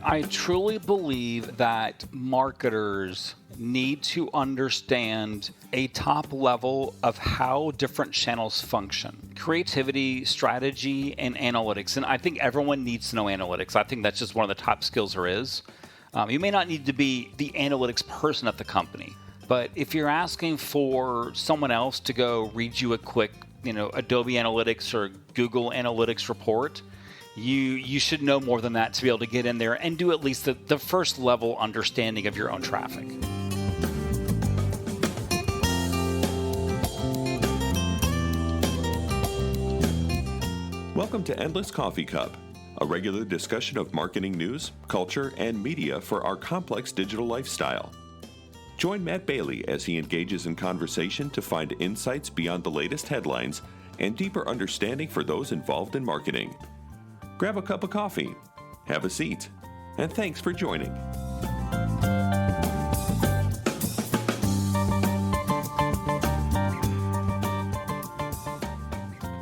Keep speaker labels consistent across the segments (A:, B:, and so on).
A: I truly believe that marketers need to understand a top level of how different channels function. Creativity, strategy, and analytics. And I think everyone needs to know analytics. I think that's just one of the top skills there is. You may not need to be the analytics person at the company, but if you're asking for someone else to go read you a quick, Adobe Analytics or Google Analytics report, you should know more than that to be able to get in there and do at least the first level understanding of your own traffic.
B: Welcome to Endless Coffee Cup, a regular discussion of marketing news, culture, and media for our complex digital lifestyle. Join Matt Bailey as he engages in conversation to find insights beyond the latest headlines and deeper understanding for those involved in marketing. Grab a cup of coffee, have a seat, and thanks for joining.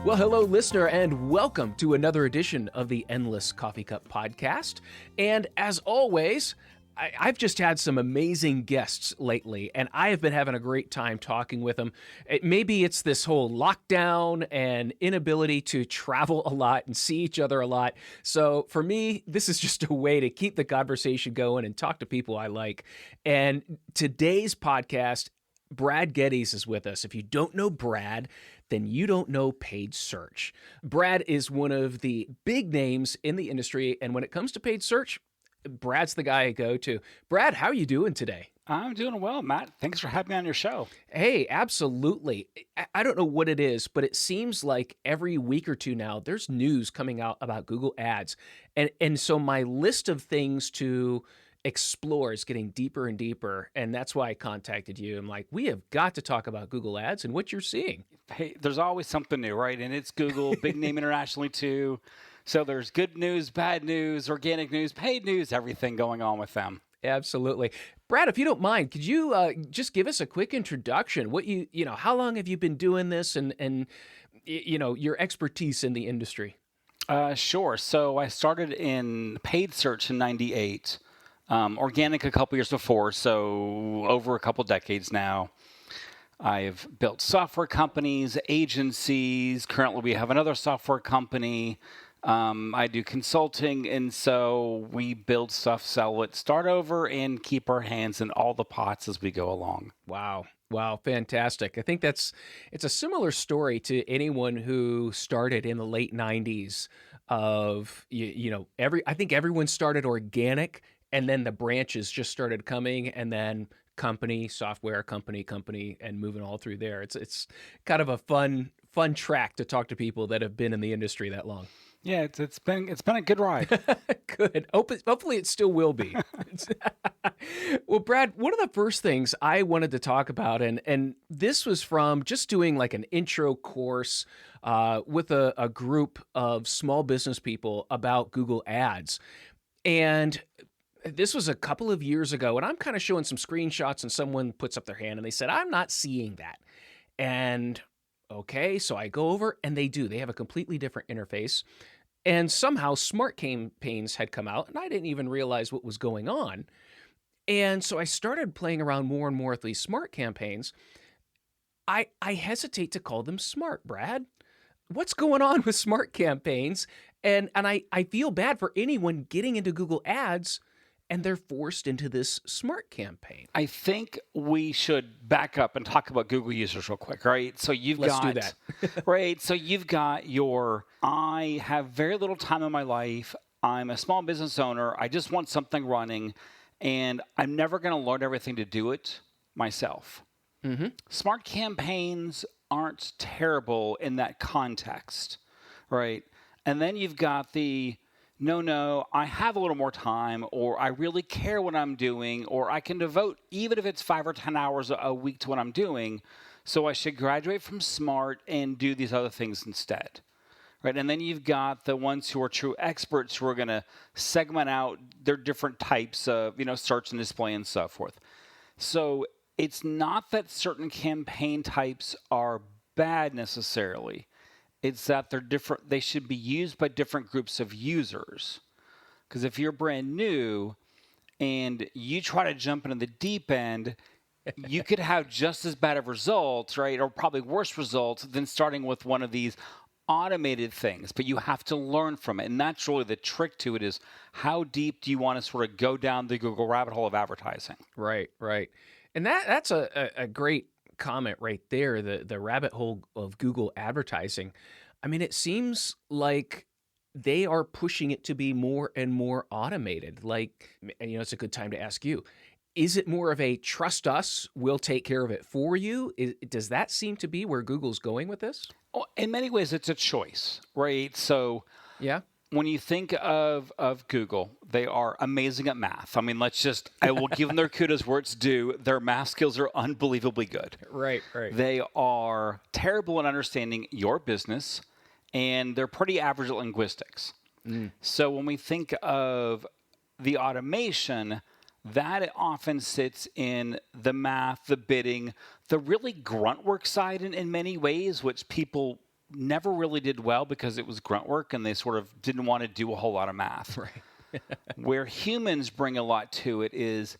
C: Well, hello, listener, and welcome to another edition of the Endless Coffee Cup podcast. And as always, I've just had some amazing guests lately, and I have been having a great time talking with them. Maybe it's this whole lockdown and inability to travel a lot and see each other a lot. So for me, this is just a way to keep the conversation going and talk to people I like. And today's podcast, Brad Geddes is with us. If you don't know Brad, then you don't know paid search. Brad is one of the big names in the industry, and when it comes to paid search, Brad's the guy I go to. Brad, how are you doing today?
A: I'm doing well, Matt. Thanks for having me on your show.
C: Hey, absolutely. I don't know what it is, but it seems like every week or two now, there's news coming out about Google Ads. And so my list of things to explore is getting deeper and deeper. And that's why I contacted you. I'm like, we have got to talk about Google Ads and what you're seeing.
A: Hey, there's always something new, right? And it's Google, big name internationally too. So there's good news, bad news, organic news, paid news, everything going on with them.
C: Absolutely. Brad, if you don't mind, could you just give us a quick introduction? What how long have you been doing this and your expertise in the industry?
A: Sure. So I started in paid search in 98, organic a couple years before, so over a couple decades now. I've built software companies, agencies. Currently, we have another software company. I do consulting, and so we build stuff, sell it, start over, and keep our hands in all the pots as we go along.
C: Wow, fantastic. I think it's a similar story to anyone who started in the late 90s of, I think everyone started organic, and then the branches just started coming, and then company, software, company, and moving all through there. It's kind of a fun track to talk to people that have been in the industry that long.
A: Yeah, it's been a good ride.
C: Good. Hopefully it still will be. Well, Brad, one of the first things I wanted to talk about, and this was from just doing like an intro course with a group of small business people about Google Ads. And this was a couple of years ago, and I'm kind of showing some screenshots, and someone puts up their hand, and they said, I'm not seeing that. And okay, so I go over, and they do. They have a completely different interface. And somehow smart campaigns had come out, and I didn't even realize what was going on. And so I started playing around more and more with these smart campaigns. I hesitate to call them smart, Brad. What's going on with smart campaigns? And I feel bad for anyone getting into Google Ads and they're forced into this smart campaign.
A: I think we should back up and talk about Google users real quick, right? So
C: Let's do that.
A: right? So you've got I have very little time in my life. I'm a small business owner. I just want something running, and I'm never going to learn everything to do it myself.
C: Mm-hmm.
A: Smart campaigns aren't terrible in that context, right? And then you've got no, I have a little more time, or I really care what I'm doing, or I can devote, even if it's 5 or 10 hours a week to what I'm doing, so I should graduate from smart and do these other things instead, right? And then you've got the ones who are true experts who are going to segment out their different types of, search and display and so forth. So it's not that certain campaign types are bad necessarily. It's that they're different. They should be used by different groups of users. Because if you're brand new and you try to jump into the deep end, you could have just as bad of results, right? Or probably worse results than starting with one of these automated things, but you have to learn from it. And that's really the trick to it, is how deep do you want to sort of go down the Google rabbit hole of advertising?
C: Right, right. And that's a great comment right there, the rabbit hole of Google advertising. I mean, it seems like they are pushing it to be more and more automated. Like, and it's a good time to ask you, is it more of a trust us, we'll take care of it for you? Does that seem to be where Google's going with this?
A: Oh, in many ways, it's a choice, right? So
C: Yeah.
A: when you think of Google, they are amazing at math. I mean, I will give them their kudos where it's due. Their math skills are unbelievably good.
C: Right, right.
A: They are terrible at understanding your business, and they're pretty average at linguistics. So when we think of the automation, that often sits in the math, the bidding, the really grunt work side in many ways, which people never really did well because it was grunt work and they sort of didn't want to do a whole lot of math.
C: Right.
A: Where humans bring a lot to it is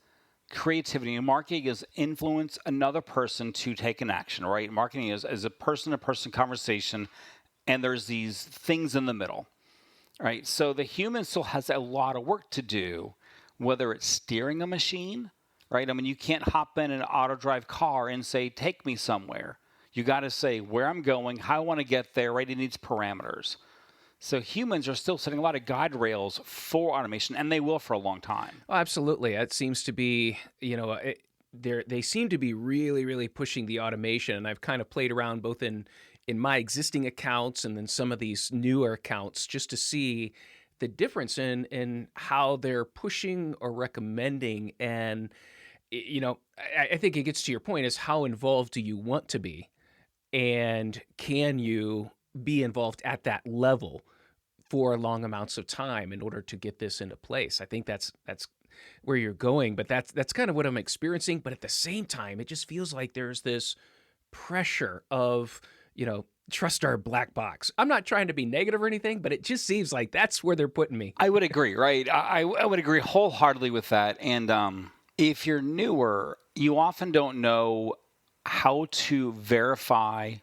A: creativity. And marketing is influence another person to take an action, right? Marketing is a person-to-person conversation, and there's these things in the middle, right? So the human still has a lot of work to do, whether it's steering a machine, right? I mean, you can't hop in an auto-drive car and say, take me somewhere. You got to say where I'm going, how I want to get there, right? It needs parameters. So humans are still setting a lot of guide rails for automation, and they will for a long time.
C: Oh, absolutely. It seems to be, they seem to be really, really pushing the automation. And I've kind of played around both in my existing accounts and then some of these newer accounts just to see the difference in how they're pushing or recommending. And, I think it gets to your point, is how involved do you want to be? And can you be involved at that level for long amounts of time in order to get this into place? I think that's where you're going, but that's kind of what I'm experiencing. But at the same time, it just feels like there's this pressure of, trust our black box. I'm not trying to be negative or anything, but it just seems like that's where they're putting me.
A: I would agree, right? I would agree wholeheartedly with that. And if you're newer, you often don't know how to verify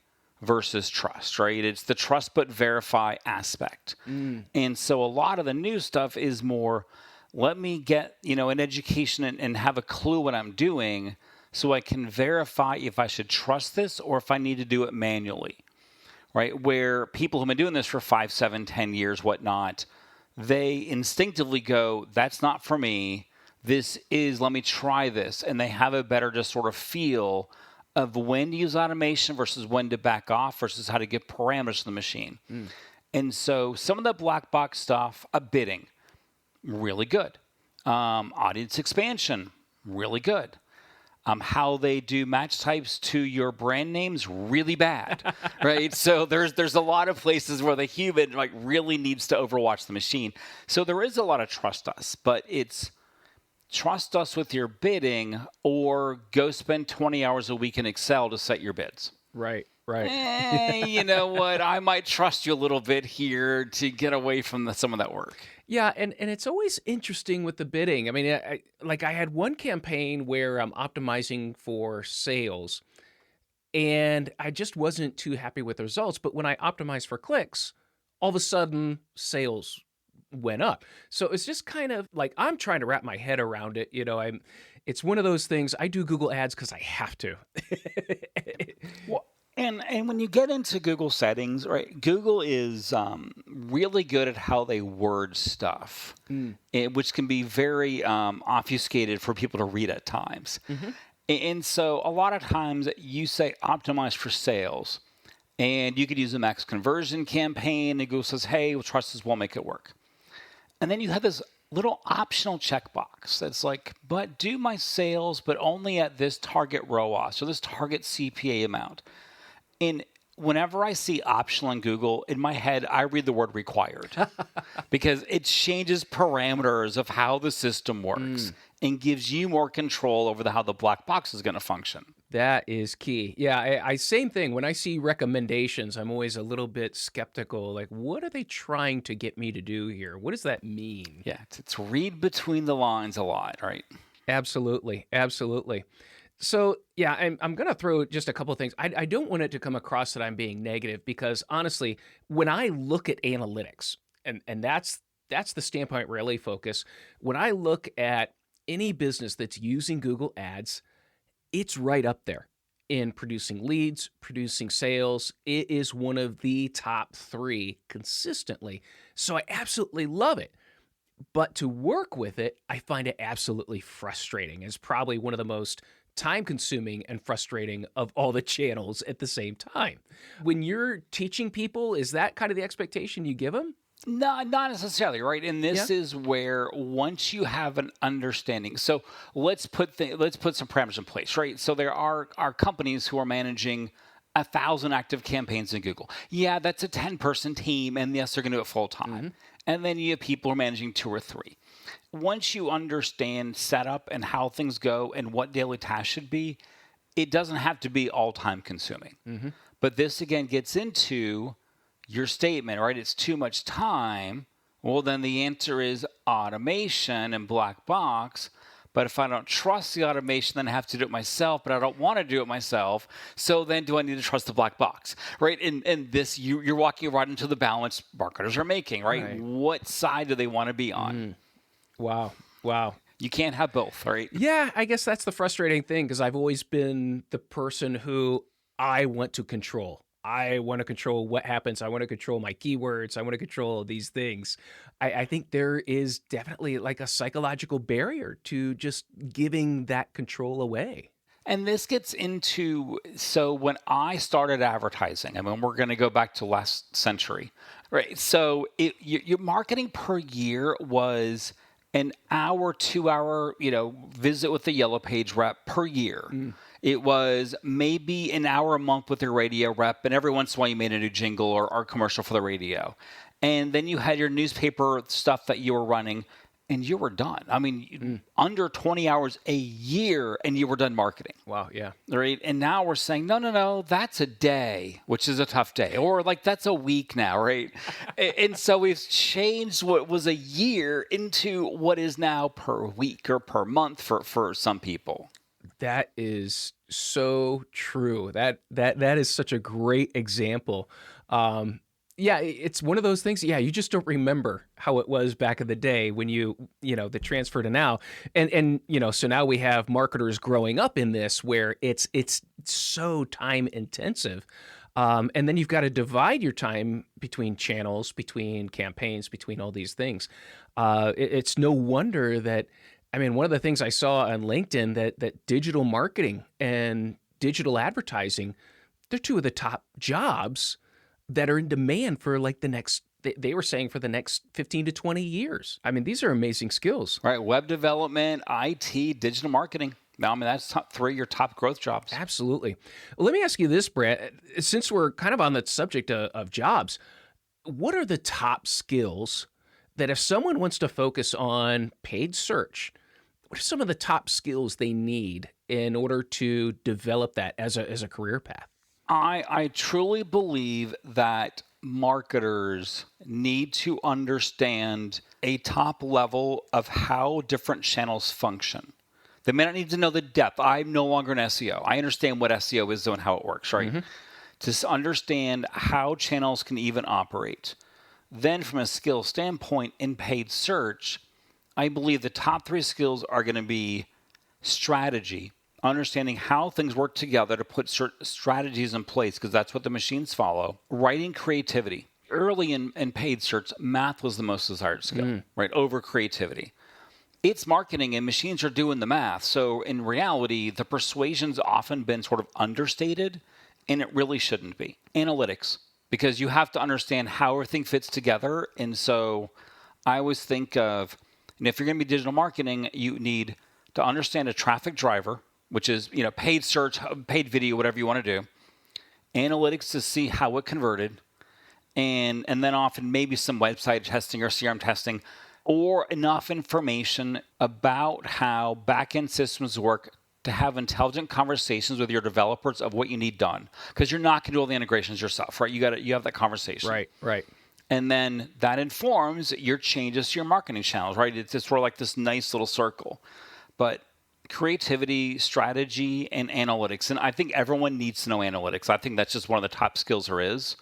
A: versus trust, right? It's the trust but verify aspect. And so a lot of the new stuff is more, let me get, an education and have a clue what I'm doing so I can verify if I should trust this or if I need to do it manually, right? Where people who've been doing this for 5, 7, 10 years, whatnot, they instinctively go, that's not for me. This is, let me try this. And they have a better just sort of feel of when to use automation versus when to back off versus how to give parameters to the machine. And so some of the black box stuff, bidding, really good. Audience expansion, really good. How they do match types to your brand names, really bad, right? So there's a lot of places where the human really needs to overwatch the machine. So there is a lot of trust us, but it's trust us with your bidding or go spend 20 hours a week in Excel to set your bids.
C: Right, right.
A: You know what? I might trust you a little bit here to get away from some of that work.
C: Yeah, and it's always interesting with the bidding. I mean, I had one campaign where I'm optimizing for sales, and I just wasn't too happy with the results. But when I optimized for clicks, all of a sudden sales went up. So it's just kind of like I'm trying to wrap my head around it. It's one of those things. I do Google Ads because I have to.
A: Well, and when you get into Google settings, right? Google is really good at how they word stuff, which can be very obfuscated for people to read at times. And so a lot of times you say optimize for sales, and you could use a max conversion campaign, and Google says, hey, we'll trust this, we'll make it work. And then you have this little optional checkbox that's like, but do my sales, but only at this target ROAS or this target CPA amount. And whenever I see optional in Google, in my head, I read the word required because it changes parameters of how the system works and gives you more control over how the black box is going to function.
C: That is key. Yeah, I same thing. When I see recommendations, I'm always a little bit skeptical. Like, what are they trying to get me to do here? What does that mean?
A: Yeah, it's read between the lines a lot, right?
C: Absolutely, absolutely. So yeah, I'm gonna throw just a couple of things. I don't want it to come across that I'm being negative because honestly, when I look at analytics, and that's the standpoint where I really focus. When I look at any business that's using Google Ads, it's right up there in producing leads, producing sales. It is one of the top three consistently. So I absolutely love it. But to work with it, I find it absolutely frustrating. It's probably one of the most time consuming and frustrating of all the channels at the same time. When you're teaching people, is that kind of the expectation you give them?
A: No, not necessarily, right? And
C: Yeah.
A: this is where once you have an understanding, so let's put some parameters in place, right? So there are companies who are managing 1,000 active campaigns in Google. Yeah, that's a 10-person team, and yes, they're going to do it full time. And then you have people who are managing two or three. Once you understand setup and how things go and what daily tasks should be, it doesn't have to be all time consuming. But this again gets into your statement, right? It's too much time. Well, then the answer is automation and black box. But if I don't trust the automation, then I have to do it myself, but I don't want to do it myself. So then do I need to trust the black box, right? And this, you're walking right into the balance marketers are making, right?
C: Right.
A: What side do they want to be on?
C: Wow. Wow.
A: You can't have both, right?
C: Yeah, I guess that's the frustrating thing because I've always been the person who I want to control. I want to control what happens. I want to control my keywords. I want to control these things. I think there is definitely like a psychological barrier to just giving that control away.
A: And this gets into, so when I started advertising, I mean, we're going to go back to last century, right? So your marketing per year was an hour, 2 hour, visit with the Yellow Page rep per year. It was maybe an hour a month with your radio rep, and every once in a while you made a new jingle or commercial for the radio. And then you had your newspaper stuff that you were running, and you were done. I mean, under 20 hours a year, and you were done marketing.
C: Wow. Yeah.
A: Right? And now we're saying, no, that's a day, which is a tough day. Or like, that's a week now, right? And so we've changed what was a year into what is now per week or per month for some people.
C: That is so true. That is such a great example. Yeah, it's one of those things. Yeah, you just don't remember how it was back in the day when the transfer to now, and so now we have marketers growing up in this where it's so time intensive, and then you've got to divide your time between channels, between campaigns, between all these things. It's no wonder that. I mean, one of the things I saw on LinkedIn that digital marketing and digital advertising, they're two of the top jobs that are in demand for like the next, they were saying for the next 15 to 20 years. I mean, these are amazing skills.
A: Right. Web development, IT, digital marketing. Now, I mean, that's top three of your top growth jobs.
C: Absolutely. Well, let me ask you this, Brett. Since we're kind of on the subject of jobs, what are the top skills that if someone wants to focus on paid search, what are some of the top skills they need in order to develop that as a career path?
A: I truly believe that marketers need to understand a top level of how different channels function. They may not need to know the depth. I'm no longer an SEO. I understand what SEO is and how it works, right? To understand how channels can even operate. Then from a skill standpoint in paid search, I believe the top three skills are going to be strategy, understanding how things work together to put certain strategies in place, because that's what the machines follow. Writing creativity. Early in paid search, math was the most desired skill, right, over creativity. It's marketing and machines are doing the math. So in reality, the persuasion's often been sort of understated, and it really shouldn't be. Analytics, because you have to understand how everything fits together. And so I always think of, and if you're going to be digital marketing, you need to understand a traffic driver, which is, paid search, paid video, whatever you want to do. Analytics to see how it converted. And then often maybe some website testing or CRM testing, or enough information about how back-end systems work to have intelligent conversations with your developers of what you need done, because you're not going to do all the integrations yourself, right? You have that conversation.
C: Right.
A: And then that informs your changes to your marketing channels, right? It's sort of like this nice little circle. But creativity, strategy, and analytics. And I think everyone needs to know analytics. I think that's just one of the top skills there is.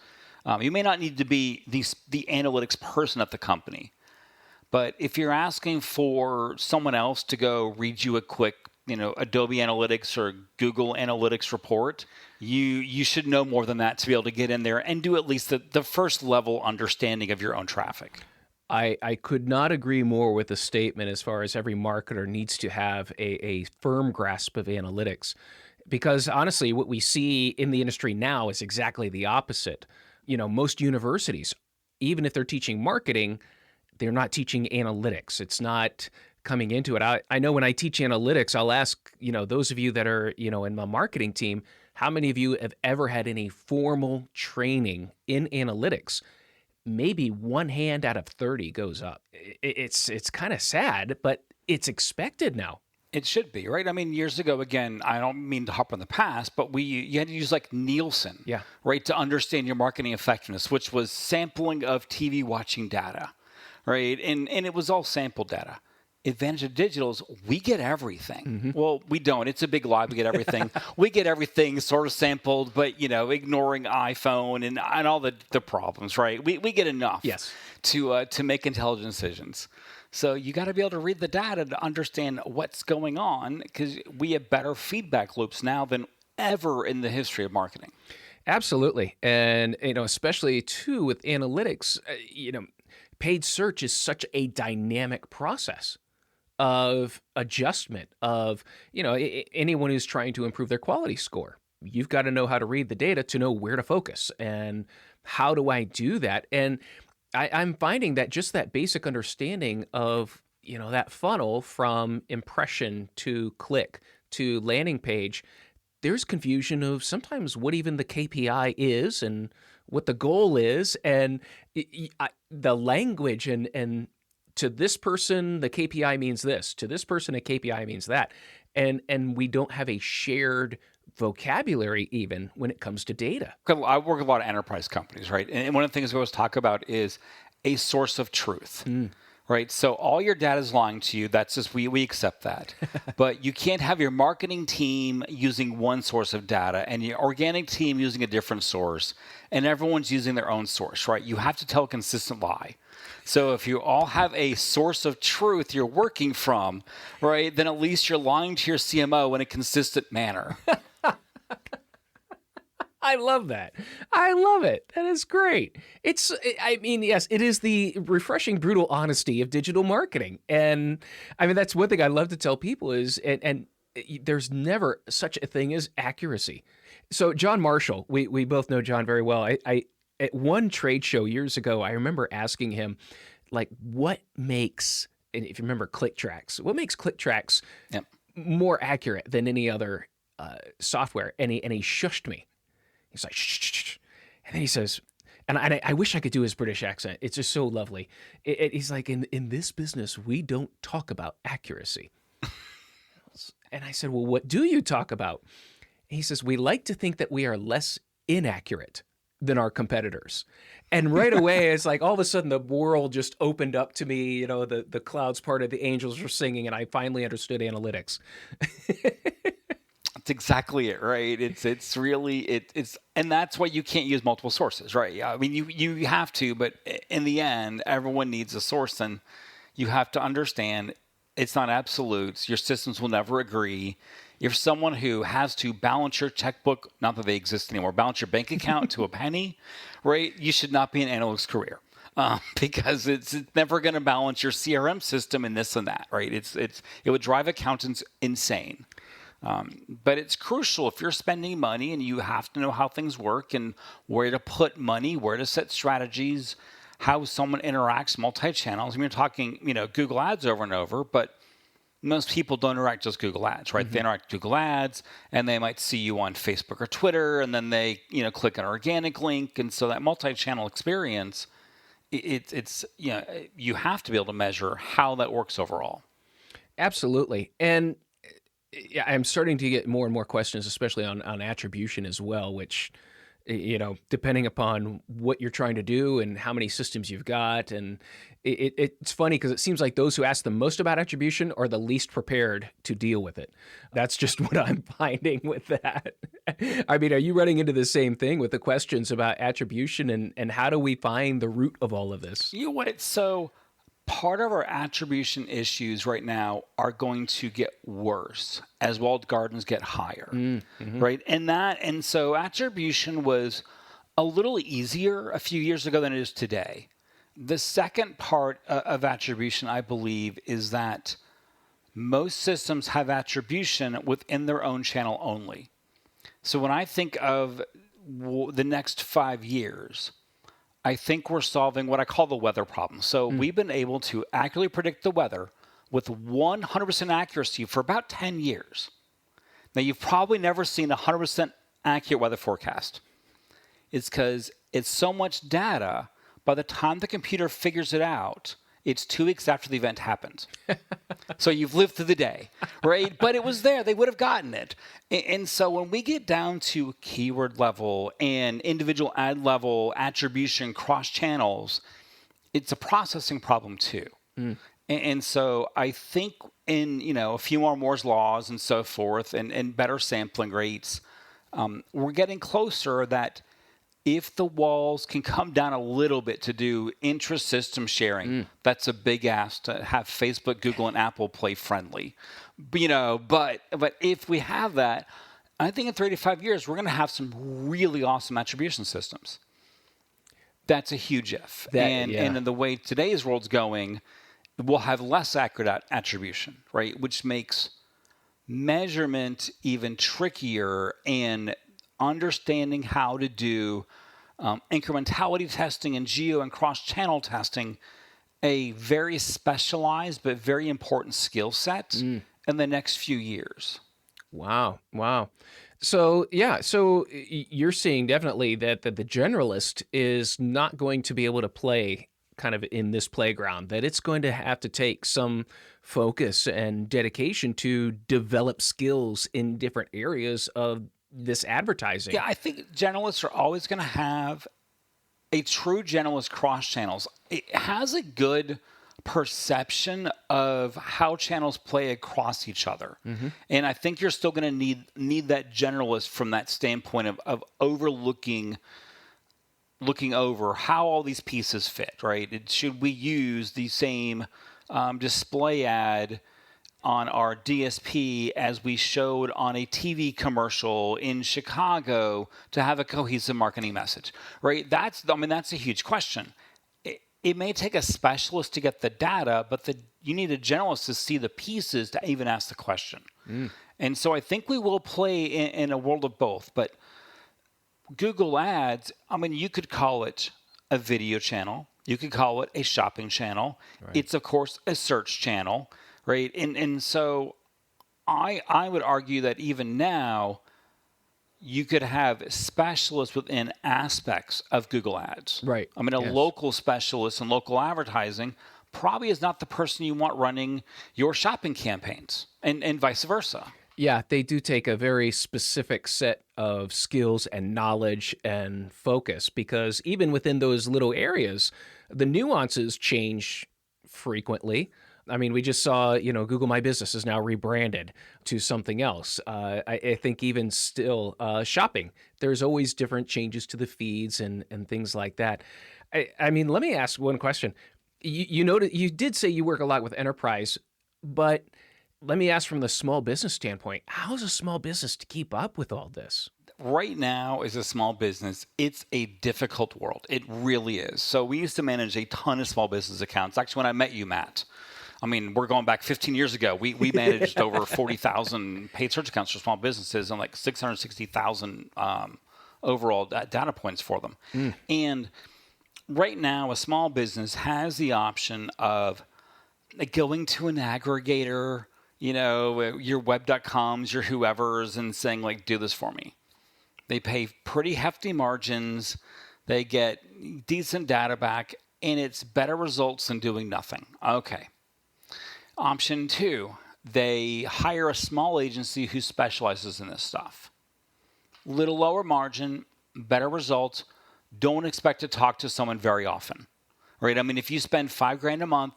A: You may not need to be the analytics person at the company, but if you're asking for someone else to go read you a quick, Adobe Analytics or Google Analytics report, you should know more than that to be able to get in there and do at least the first level understanding of your own traffic.
C: I could not agree more with the statement as far as every marketer needs to have a firm grasp of analytics, because honestly, what we see in the industry now is exactly the opposite. Most universities, even if they're teaching marketing, they're not teaching analytics. It's not coming into it. I know when I teach analytics, I'll ask, those of you that are, in my marketing team, how many of you have ever had any formal training in analytics? Maybe one hand out of 30 goes up. It's kind of sad, but it's expected now.
A: It should be, right? I mean, years ago, again, I don't mean to hop on the past, but you had to use like Nielsen, right, to understand your marketing effectiveness, which was sampling of TV watching data, right? And it was all sample data. Advantage of digital is we get everything. Mm-hmm. Well, we don't. It's a big lie. We get everything. We get everything sort of sampled, but, ignoring iPhone and all the problems, right? We get enough to make intelligent decisions. So you got to be able to read the data to understand what's going on, because we have better feedback loops now than ever in the history of marketing.
C: Absolutely. And, especially too with analytics, paid search is such a dynamic process of adjustment of, anyone who's trying to improve their quality score. You've got to know how to read the data to know where to focus and how do I do that? And I'm finding that just that basic understanding of, that funnel from impression to click to landing page, there's confusion of sometimes what even the KPI is and what the goal is, and the language and to this person, the KPI means this. To this person, a KPI means that. And we don't have a shared vocabulary even when it comes to data.
A: I work with a lot of enterprise companies, right? And one of the things we always talk about is a source of truth, right? So all your data is lying to you. That's just, we accept that. But you can't have your marketing team using one source of data and your organic team using a different source, and everyone's using their own source, right? You have to tell a consistent lie. So if you all have a source of truth you're working from, right, then at least you're lying to your CMO in a consistent manner.
C: I love that. I love it. That is great. Yes, it is the refreshing, brutal honesty of digital marketing. And that's one thing I love to tell people is, and there's never such a thing as accuracy. So John Marshall, we both know John very well. I at one trade show years ago, I remember asking him, like, what makes, and if you remember ClickTracks, what makes ClickTracks more accurate than any other software? And he shushed me. He's like, shh. And then he says, and I wish I could do his British accent. It's just so lovely. He's like, in this business, we don't talk about accuracy. And I said, well, what do you talk about? And he says, we like to think that we are less inaccurate than our competitors. And right away, it's like all of a sudden the world just opened up to me. The clouds parted, the angels were singing, and I finally understood analytics.
A: That's exactly it, right? It's really and that's why you can't use multiple sources, right? I mean, you have to, but in the end, everyone needs a source, and you have to understand it's not absolutes. Your systems will never agree. If someone who has to balance your checkbook, not that they exist anymore, balance your bank account to a penny, right? You should not be in an analytics career. Because it's never going to balance your CRM system and this and that, right? It would drive accountants insane. But it's crucial if you're spending money, and you have to know how things work and where to put money, where to set strategies, how someone interacts multi-channels. I mean, you're talking, Google Ads over and over, but most people don't interact just Google Ads, right? Mm-hmm. They interact with Google Ads, and they might see you on Facebook or Twitter, and then they, click an organic link. And so that multi-channel experience, it's you have to be able to measure how that works overall.
C: Absolutely. And Yeah, I'm starting to get more and more questions, especially on attribution as well, which, depending upon what you're trying to do and how many systems you've got. And it's funny because it seems like those who ask the most about attribution are the least prepared to deal with it. That's just what I'm finding with that. I mean, are you running into the same thing with the questions about attribution and how do we find the root of all of this?
A: You know what? So part of our attribution issues right now are going to get worse as walled gardens get higher, right? And so attribution was a little easier a few years ago than it is today. The second part of attribution, I believe, is that most systems have attribution within their own channel only. So when I think of the next 5 years, I think we're solving what I call the weather problem. So we've been able to accurately predict the weather with 100% accuracy for about 10 years. Now, you've probably never seen a 100% accurate weather forecast. It's because it's so much data, by the time the computer figures it out, it's 2 weeks after the event happened. So you've lived through the day, right? But it was there. They would have gotten it. And so when we get down to keyword level and individual ad level attribution cross channels, it's a processing problem too. And so I think in a few more Moore's laws and so forth and better sampling rates, we're getting closer that if the walls can come down a little bit to do intra-system sharing, that's a big ask to have Facebook, Google, and Apple play friendly. But if we have that, I think in 3 to 5 years, we're going to have some really awesome attribution systems. That's a huge if. And in the way today's world's going, we'll have less accurate attribution, right? Which makes measurement even trickier and understanding how to do incrementality testing and geo and cross-channel testing, a very specialized but very important skill set in the next few years.
C: Wow. So you're seeing definitely that the generalist is not going to be able to play kind of in this playground, that it's going to have to take some focus and dedication to develop skills in different areas of this advertising.
A: Yeah, I think generalists are always going to have a true generalist cross channels. It has a good perception of how channels play across each other. And I think you're still going to need that generalist from that standpoint of looking over how all these pieces fit, right? Should we use the same display ad on our DSP as we showed on a TV commercial in Chicago to have a cohesive marketing message, right? That's a huge question. It may take a specialist to get the data, but you need a generalist to see the pieces to even ask the question. And so I think we will play in a world of both. But Google Ads, you could call it a video channel. You could call it a shopping channel. Right. It's, of course, a search channel. Right, and so I would argue that even now, you could have specialists within aspects of Google Ads.
C: Right.
A: A local specialist in local advertising probably is not the person you want running your shopping campaigns, and vice versa.
C: Yeah, they do take a very specific set of skills and knowledge and focus, because even within those little areas, the nuances change frequently. We just saw, Google My Business is now rebranded to something else. I think even still shopping, there's always different changes to the feeds and things like that. Let me ask one question. You did say you work a lot with enterprise, but let me ask from the small business standpoint, how's a small business to keep up with all this?
A: Right now, as a small business, it's a difficult world. It really is. So we used to manage a ton of small business accounts. Actually, when I met you, Matt, we're going back 15 years ago. We managed over 40,000 paid search accounts for small businesses and like 660,000 overall data points for them. And right now, a small business has the option of going to an aggregator, your web.coms, your whoever's, and saying, do this for me. They pay pretty hefty margins. They get decent data back, and it's better results than doing nothing. Okay. Option 2, they hire a small agency who specializes in this stuff. Little lower margin, better results. Don't expect to talk to someone very often, right? I mean, if you spend $5,000 a month,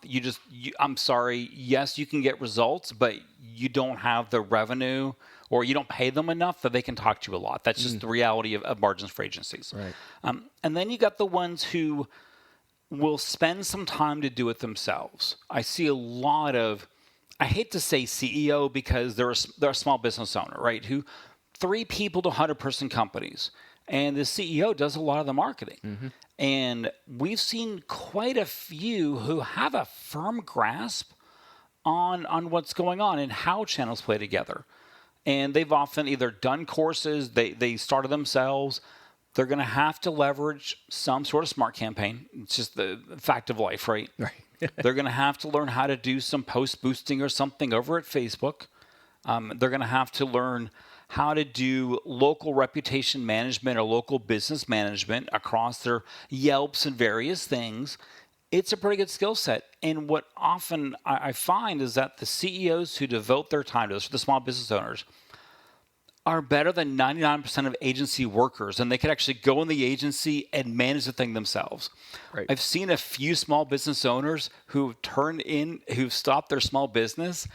A: I'm sorry, yes, you can get results, but you don't have the revenue, or you don't pay them enough that they can talk to you a lot. That's just the reality of margins for agencies.
C: Right.
A: And then you got the ones who will spend some time to do it themselves. I see a lot of, I hate to say CEO because they're a small business owner, right? Who 3 people to 100-person companies. And the CEO does a lot of the marketing. And we've seen quite a few who have a firm grasp on what's going on and how channels play together. And they've often either done courses, they started themselves. They're going to have to leverage some sort of smart campaign. It's just the fact of life, right?
C: Right.
A: They're going to have to learn how to do some post boosting or something over at Facebook. They're going to have to learn how to do local reputation management or local business management across their Yelps and various things. It's a pretty good skill set. And what often I find is that the CEOs who devote their time to this, the small business owners, are better than 99% of agency workers, and they could actually go in the agency and manage the thing themselves.
C: Right.
A: I've seen a few small business owners who've stopped their small business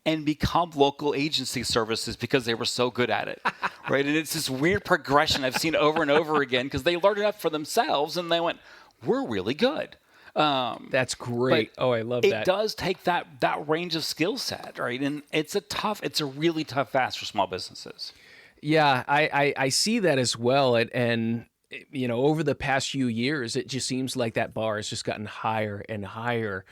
A: and become local agency services because they were so good at it, right? And it's this weird progression I've seen over and over again because they learned enough for themselves and they went, we're really good.
C: That's great. Oh, I love that.
A: It does take that range of skill set, right? And it's a really tough ask for small businesses.
C: Yeah, I see that as well. And you know, over the past few years, it just seems like that bar has just gotten higher and higher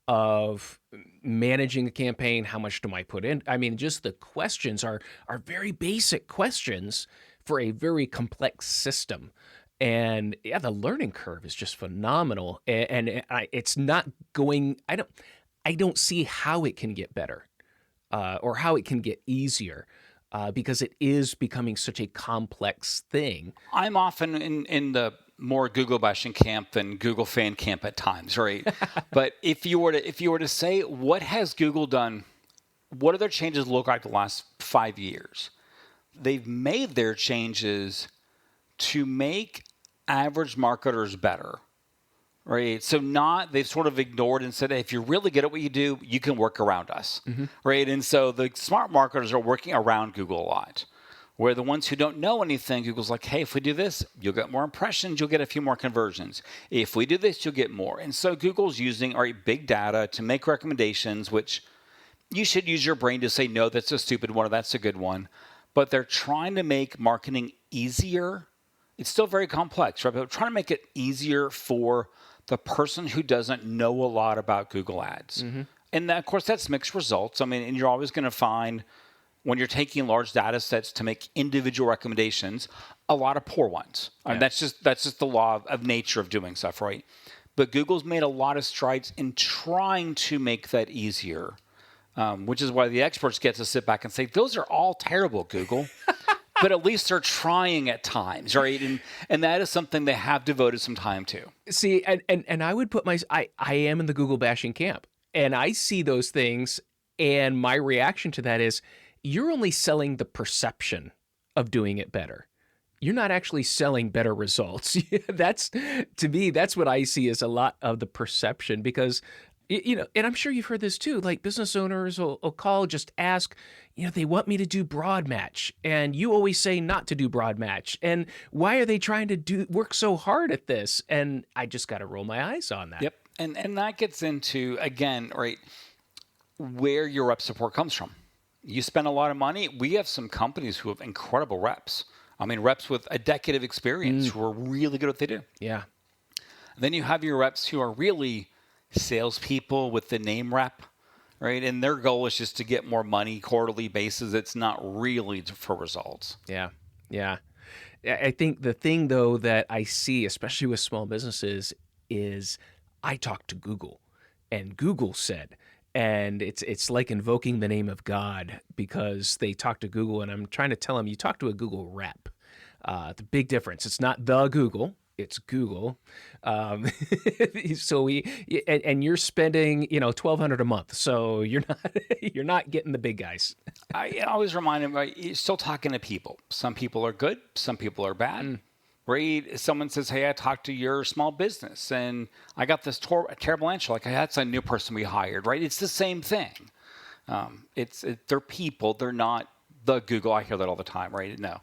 C: of managing a campaign. How much do I put in? I mean, just the questions are very basic questions for a very complex system. And yeah, the learning curve is just phenomenal. It's not going, I don't see how it can get better or how it can get easier because it is becoming such a complex thing.
A: I'm often in the more Google bashing camp than Google fan camp at times, right? But if you were to say, what has Google done? What are their changes look like the last 5 years? They've made their changes to make average marketers better, right? So they've sort of ignored and said, hey, if you're really good at what you do, you can work around us, right? And so the smart marketers are working around Google a lot, where the ones who don't know anything, Google's like, hey, if we do this, you'll get more impressions, you'll get a few more conversions. If we do this, you'll get more. And so Google's using big data to make recommendations, which you should use your brain to say, no, that's a stupid one or that's a good one. But they're trying to make marketing easier. It's still very complex, right? But trying to make it easier for the person who doesn't know a lot about Google Ads. And that, of course, that's mixed results. I mean, and you're always going to find when you're taking large data sets to make individual recommendations, a lot of poor ones. Yeah. I mean, that's just the law of nature of doing stuff, right? But Google's made a lot of strides in trying to make that easier, which is why the experts get to sit back and say, those are all terrible, Google. But at least they're trying at times, right? And that is something they have devoted some time to.
C: See, and I would put I am in the Google bashing camp, and I see those things, and my reaction to that is, you're only selling the perception of doing it better. You're not actually selling better results. To me, that's what I see as a lot of the perception, because you know, and I'm sure you've heard this too, like business owners will call, just ask, you know, they want me to do broad match, and you always say not to do broad match. And why are they trying to work so hard at this? And I just got to roll my eyes on that.
A: Yep. And that gets into, again, right, where your rep support comes from. You spend a lot of money. We have some companies who have incredible reps. I mean, reps with a decade of experience who are really good at what they do.
C: Yeah.
A: Then you have your reps who are really salespeople with the name rep, right? And their goal is just to get more money quarterly basis. It's not really for results.
C: Yeah. Yeah. I think the thing, though, that I see, especially with small businesses, is I talked to Google, and Google said, and it's like invoking the name of God, because they talk to Google, and I'm trying to tell them, you talk to a Google rep. The big difference, it's not the Google. it's Google. Um, and you're spending, $1,200 a month. So you're not, you're not getting the big guys.
A: I always remind him, right, you're still talking to people. Some people are good, some people are bad. Right? Someone says, hey, I talked to your small business and I got this terrible answer. Like, hey, that's a new person we hired, right? It's the same thing. They're people. They're not the Google. I hear that all the time, right? No,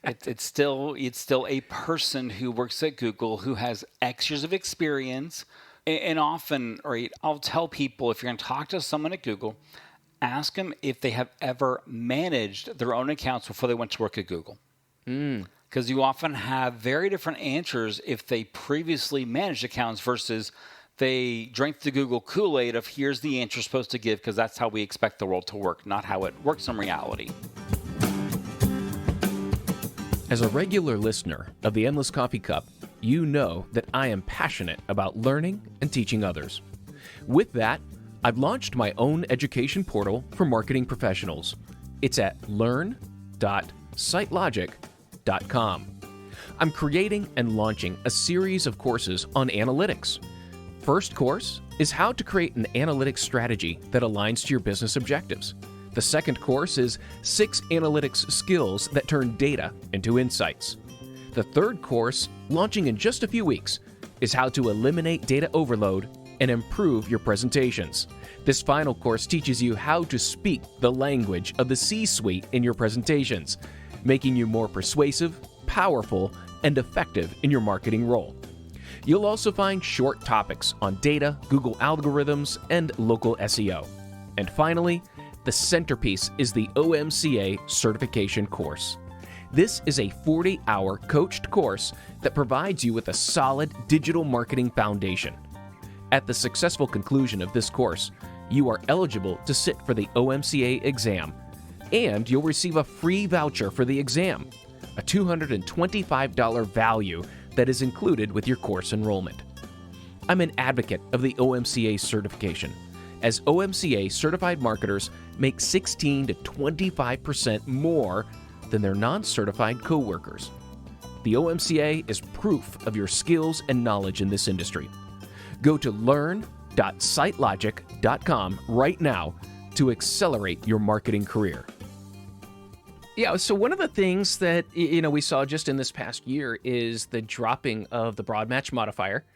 A: it's still a person who works at Google who has X years of experience. And often, right, I'll tell people, if you're going to talk to someone at Google, ask them if they have ever managed their own accounts before they went to work at Google. Because you often have very different answers if they previously managed accounts versus they drank the Google Kool-Aid of here's the answer you're supposed to give because that's how we expect the world to work, not how it works in reality.
C: As a regular listener of the Endless Coffee Cup, you know that I am passionate about learning and teaching others. With that, I've launched my own education portal for marketing professionals. It's at learn.sitelogic.com. I'm creating and launching a series of courses on analytics. First course is how to create an analytics strategy that aligns to your business objectives. The second course is 6 analytics skills that turn data into insights. The third course, launching in just a few weeks, is how to eliminate data overload and improve your presentations. This final course teaches you how to speak the language of the C-suite in your presentations, making you more persuasive, powerful, and effective in your marketing role. You'll also find short topics on data, Google algorithms, and local SEO. And finally, the centerpiece is the OMCA certification course. This is a 40-hour coached course that provides you with a solid digital marketing foundation. At the successful conclusion of this course, you are eligible to sit for the OMCA exam, and you'll receive a free voucher for the exam, a $225 value that is included with your course enrollment. I'm an advocate of the OMCA certification, as OMCA certified marketers make 16 to 25% more than their non-certified coworkers. The OMCA is proof of your skills and knowledge in this industry. Go to learn.sitelogic.com right now to accelerate your marketing career. Yeah, so one of the things that we saw just in this past year is the dropping of the broad match modifier,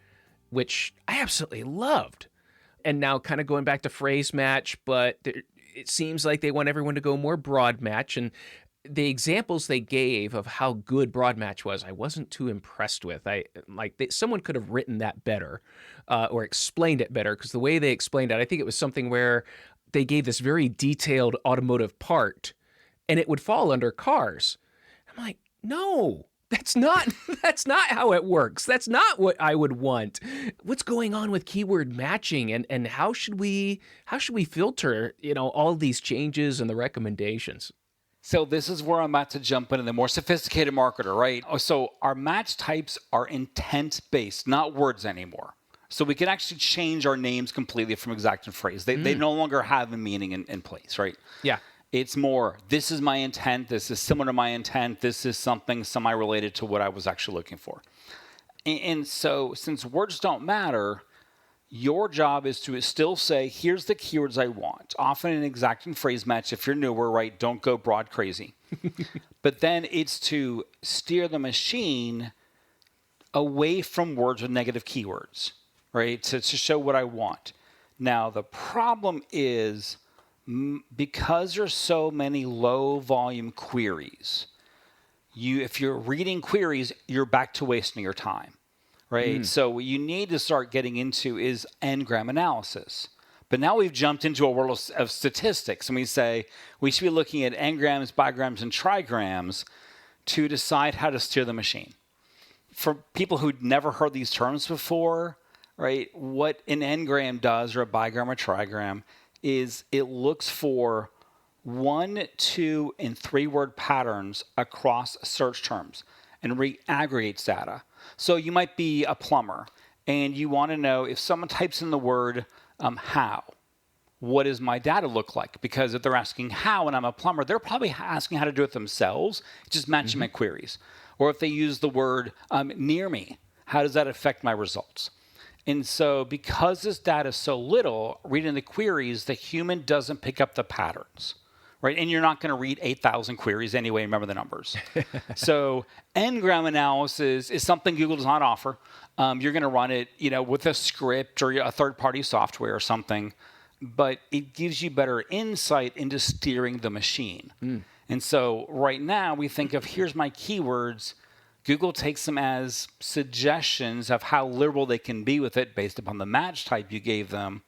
C: which I absolutely loved. And now kind of going back to phrase match, but it seems like they want everyone to go more broad match. And the examples they gave of how good broad match was, I wasn't too impressed with. Someone could have written that better or explained it better, because the way they explained it, I think it was something where they gave this very detailed automotive part and it would fall under cars. I'm like, no, that's not how it works. That's not what I would want. What's going on with keyword matching, and how should we filter, all these changes and the recommendations?
A: So this is where I'm about to jump into the more sophisticated marketer, right? So our match types are intent-based, not words anymore. So we can actually change our names completely from exact and phrase. They no longer have a meaning in place, right?
C: Yeah.
A: It's more, this is my intent, this is similar to my intent, this is something semi-related to what I was actually looking for. And so since words don't matter, your job is to still say, here's the keywords I want. Often in exact and phrase match, if you're newer, right, don't go broad crazy. But then it's to steer the machine away from words with negative keywords, right, to show what I want. Now, the problem is, because there's so many low volume queries, if you're reading queries, you're back to wasting your time, right? So what you need to start getting into is Engram analysis. But now we've jumped into a world of statistics, and we say we should be looking at Engrams, bigrams, and trigrams to decide how to steer the machine. For people who'd never heard these terms before, right, what an Engram does, or a bigram or trigram, is it looks for 1, 2, and 3 word patterns across search terms and re-aggregates data. So you might be a plumber and you want to know if someone types in the word how, what does my data look like? Because if they're asking how and I'm a plumber, they're probably asking how to do it themselves, just matching my queries. Or if they use the word near me, how does that affect my results? And so because this data is so little, reading the queries, the human doesn't pick up the patterns. Right? And you're not going to read 8,000 queries anyway, remember the numbers. So Engram analysis is something Google does not offer. You're going to run it, with a script or a third-party software or something, but it gives you better insight into steering the machine. And so right now we think of, here's my keywords. Google takes them as suggestions of how liberal they can be with it based upon the match type you gave them.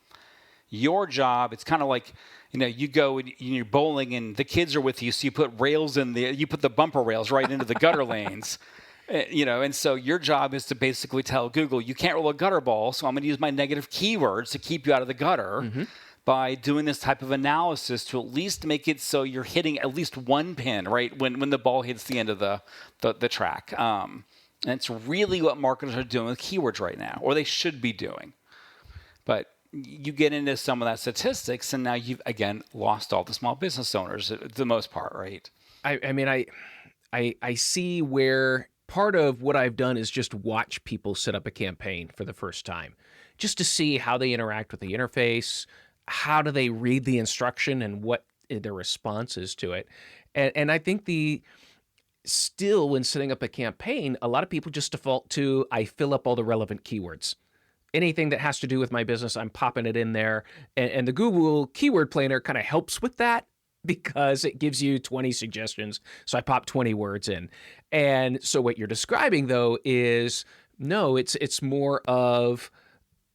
A: Your job, it's kind of like, you go and you're bowling and the kids are with you, so you put you put the bumper rails right into the gutter lanes, and so your job is to basically tell Google, you can't roll a gutter ball, so I'm going to use my negative keywords to keep you out of the gutter by doing this type of analysis to at least make it so you're hitting at least one pin, right, when the ball hits the end of the track. And it's really what marketers are doing with keywords right now, or they should be doing. But you get into some of that statistics, and now you've, again, lost all the small business owners for the most part, right?
C: I see where part of what I've done is just watch people set up a campaign for the first time, just to see how they interact with the interface, how do they read the instruction, and what their response is to it. And I think still when setting up a campaign, a lot of people just default to, I fill up all the relevant keywords. Anything that has to do with my business, I'm popping it in there. And the Google keyword planner kind of helps with that because it gives you 20 suggestions. So I pop 20 words in. And so what you're describing, though, is no, it's more of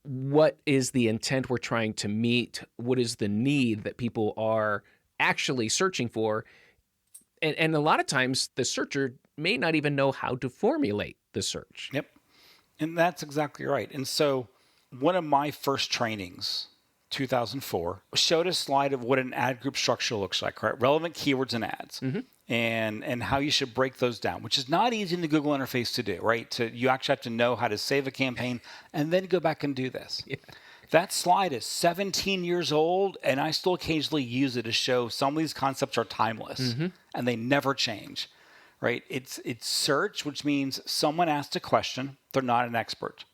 C: what is the intent we're trying to meet? What is the need that people are actually searching for? And a lot of times the searcher may not even know how to formulate the search.
A: Yep. And that's exactly right. And so one of my first trainings, 2004, showed a slide of what an ad group structure looks like, right? Relevant keywords and ads, and how you should break those down, which is not easy in the Google interface to do, right? You actually have to know how to save a campaign and then go back and do this. Yeah. That slide is 17 years old, and I still occasionally use it to show some of these concepts are timeless, and they never change. Right? It's search, which means someone asked a question. They're not an expert.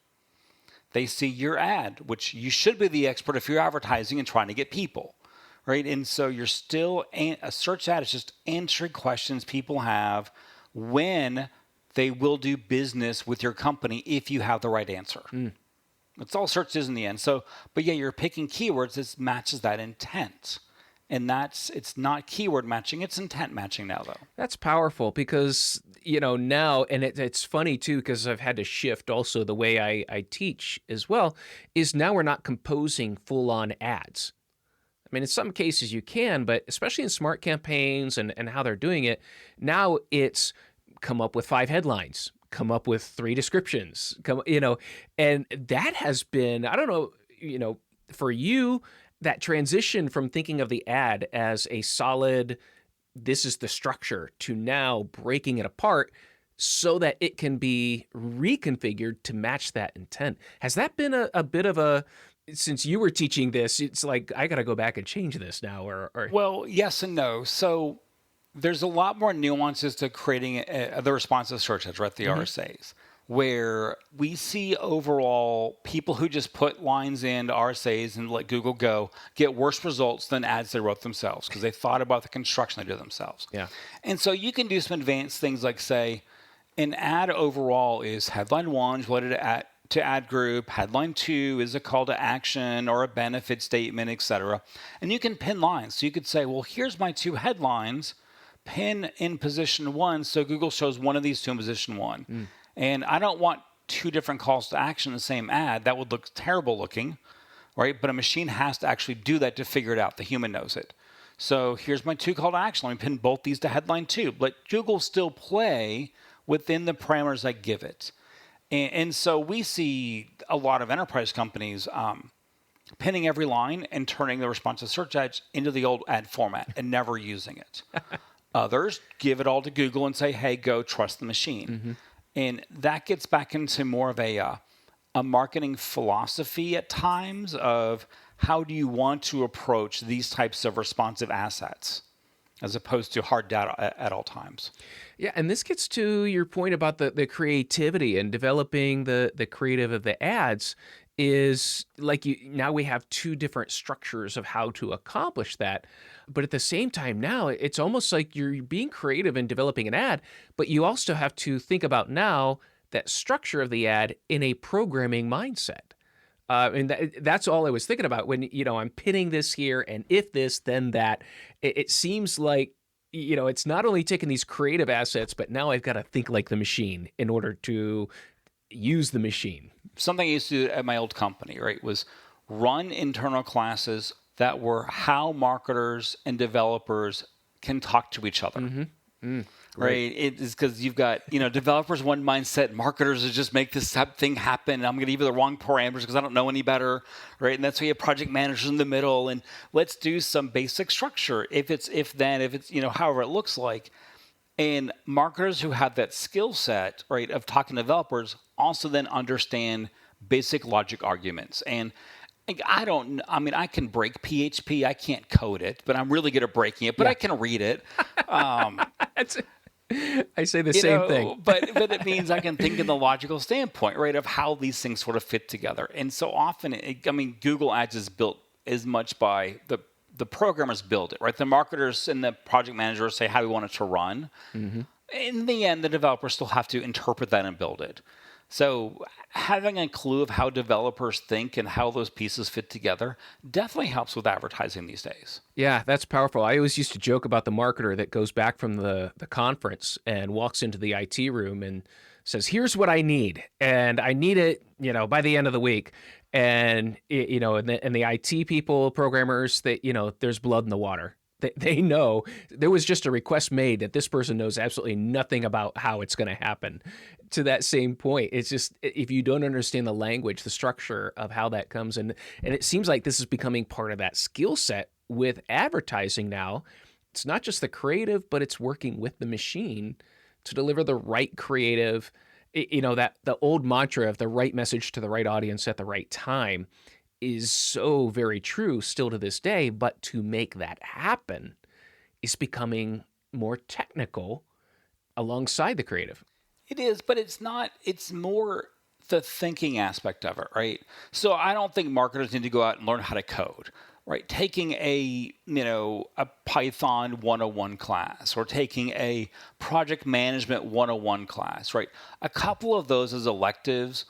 A: They see your ad, which you should be the expert if you're advertising and trying to get people. Right? And so you're still, a search ad is just answering questions people have when they will do business with your company if you have the right answer. That's all search is in the end. So, but yeah, you're picking keywords that matches that intent. And it's not keyword matching, it's intent matching now, though.
C: That's powerful because, now, and it's funny, too, because I've had to shift also the way I teach as well, is now we're not composing full-on ads. I mean, in some cases you can, but especially in smart campaigns and how they're doing it, now it's come up with 5 headlines, come up with 3 descriptions, and that has been, I don't know, for you, that transition from thinking of the ad as a solid, this is the structure, to now breaking it apart so that it can be reconfigured to match that intent. Has that been a bit of a, since you were teaching this, it's like, I got to go back and change this now? Or
A: Well, yes and no. So there's a lot more nuances to creating the responsive search ads, right? The RSAs. Where we see overall people who just put lines into RSAs and let Google go get worse results than ads they wrote themselves because they thought about the construction they did themselves.
C: Yeah.
A: And so you can do some advanced things like, say, an ad overall is headline 1 related to ad group, headline 2 is a call to action or a benefit statement, etc. And you can pin lines. So you could say, well, here's my 2 headlines, pin in position 1, so Google shows one of these 2 in position 1. And I don't want 2 different calls to action in the same ad. That would look terrible looking, right? But a machine has to actually do that to figure it out. The human knows it. So here's my 2 call to action. Let me pin both these to headline 2. Let Google still play within the parameters I give it. And so we see a lot of enterprise companies pinning every line and turning the responsive search ads into the old ad format and never using it. Others give it all to Google and say, hey, go trust the machine. And that gets back into more of a marketing philosophy at times of how do you want to approach these types of responsive assets. as opposed to hard data at all times.
C: Yeah, and this gets to your point about the creativity and developing the creative of the ads is like now we have two different structures of how to accomplish that. But at the same time now it's almost like you're being creative in developing an ad, but you also have to think about now that structure of the ad in a programming mindset. And that's all I was thinking about when, I'm pitting this here and if this, then that. It seems like, it's not only taking these creative assets, but now I've got to think like the machine in order to use the machine.
A: Something I used to do at my old company, right, was run internal classes that were how marketers and developers can talk to each other. Right. It is because you've got, developers one mindset, marketers is just make this thing happen. I'm going to give you the wrong parameters because I don't know any better. Right. And that's why you have project managers in the middle. And let's do some basic structure. If it's, however it looks like. And marketers who have that skill set, right, of talking to developers also then understand basic logic arguments. And I can break PHP. I can't code it, but I'm really good at breaking it. But I can read it.
C: I say the same thing.
A: but it means I can think in the logical standpoint, right, of how these things sort of fit together. And so often, Google Ads is built as much by the programmers build it, right? The marketers and the project managers say how we want it to run. In the end, the developers still have to interpret that and build it. So having a clue of how developers think and how those pieces fit together definitely helps with advertising these days.
C: Yeah, that's powerful. I always used to joke about the marketer that goes back from the conference and walks into the IT room and says, here's what I need. And I need it, by the end of the week. And, and the IT people, programmers, there's blood in the water. They know there was just a request made that this person knows absolutely nothing about how it's going to happen. To that same point, it's just if you don't understand the language, the structure of how that comes in, and it seems like this is becoming part of that skill set with advertising now. It's not just the creative, but it's working with the machine to deliver the right creative. That the old mantra of the right message to the right audience at the right time is so very true still to this day, but to make that happen is becoming more technical alongside the creative.
A: It is, but it's not, it's more the thinking aspect of it, right? So I don't think marketers need to go out and learn how to code, right? Taking a Python 101 class or taking a project management 101 class, right? A couple of those as electives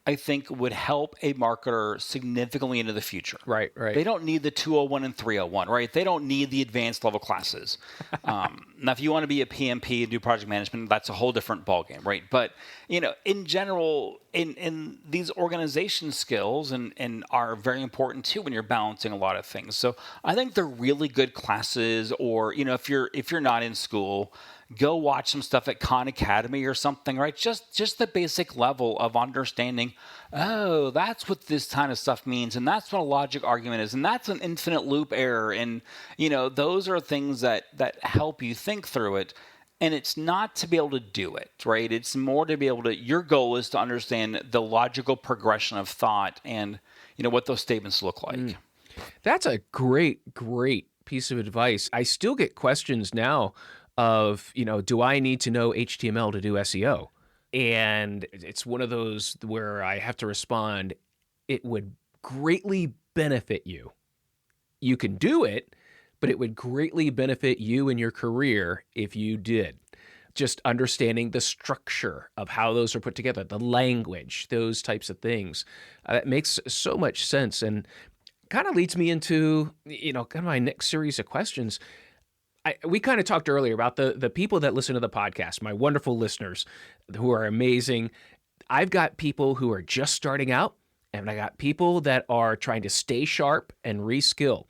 A: I think would help a marketer significantly into the future.
C: Right.
A: They don't need the 201 and 301, right? They don't need the advanced level classes. Now, if you want to be a PMP and do project management, that's a whole different ballgame, right? But, in general, in these organization skills and are very important too when you're balancing a lot of things. So I think they're really good classes, or, if you're not in school, go watch some stuff at Khan Academy or something, right? Just the basic level of understanding, oh, that's what this kind of stuff means, and that's what a logic argument is, and that's an infinite loop error, and those are things that help you think through it. And it's not to be able to do it, right? It's more to be able to, your goal is to understand the logical progression of thought and what those statements look like.
C: That's a great piece of advice. I still get questions now of, do I need to know HTML to do SEO? And it's one of those where I have to respond, it would greatly benefit you. You can do it, but it would greatly benefit you in your career if you did. Just understanding the structure of how those are put together, the language, those types of things. That makes so much sense and kind of leads me into, kind of my next series of questions. We kind of talked earlier about the people that listen to the podcast, my wonderful listeners who are amazing. I've got people who are just starting out, and I got people that are trying to stay sharp and reskill.